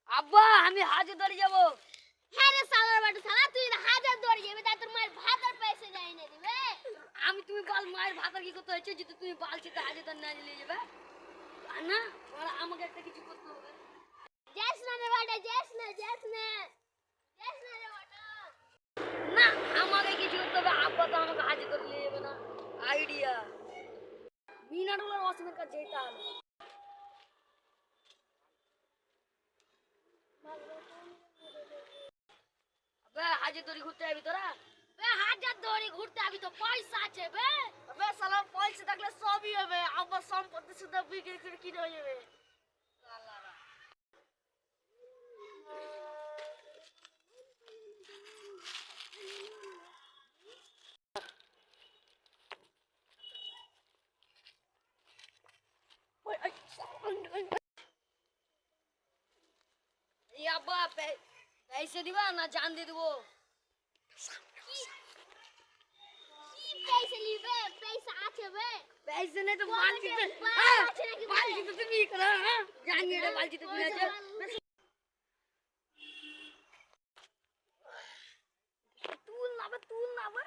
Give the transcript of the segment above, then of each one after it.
আব্বা আমি হাজে ধরে যাব। হ্যাঁ রে সালার বাটু সালা তুই হাজার দৌড়ে যাবে তাই তোর মায়ের ভাতার পয়সা দেয় না দিবে। আমি তুমি বল মায়ের ভাতার কি করতে হচ্ছে যদি তুমি বালছিতে হাজে ধরে না নিয়ে যাবে না আর আমাকে একটা কিছু করতে হবে। যাস না রে বাটা যাস না রে বাটা। না আমাকে কিছু করতে হবে। আব্বা তো আমাকে হাজে ধরে নিয়ে যাবে না। আইডিয়া মিনারুলের অসীমের কাছে যেতে হবে। হাজে ধরে ঘুরতে যাবি তোরা? বে হাজার দৌড়ে ঘুরতে আবি তো পয়সা আছে বে। বে সালা পয়সা থাকলে সবই হবে। আব্বা সম্পত্তি শুধু বিক্রি করে কিনে হয়ে যাবে। আব্বা पैसे दिबा ना जान दे देबो? কি পয়সা লিবে পয়সা আছে বে। पैसे नहीं तो बालची बालची तो- बालची नहीं कि बालची तो तुम ही करो हां जान दे बालची तो बिना जे तू ना बे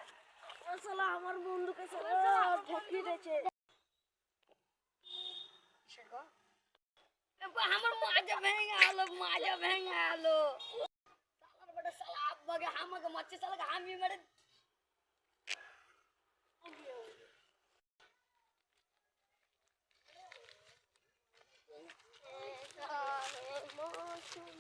साला আমার বন্ধুকে সালা ঠকিয়ে দিয়েছে। সেটা আমার মাজা ভেঙে আলো সালার বড় সালা আব্বাকে আমাকে মারছে সালা আমি মেরে মৌসুম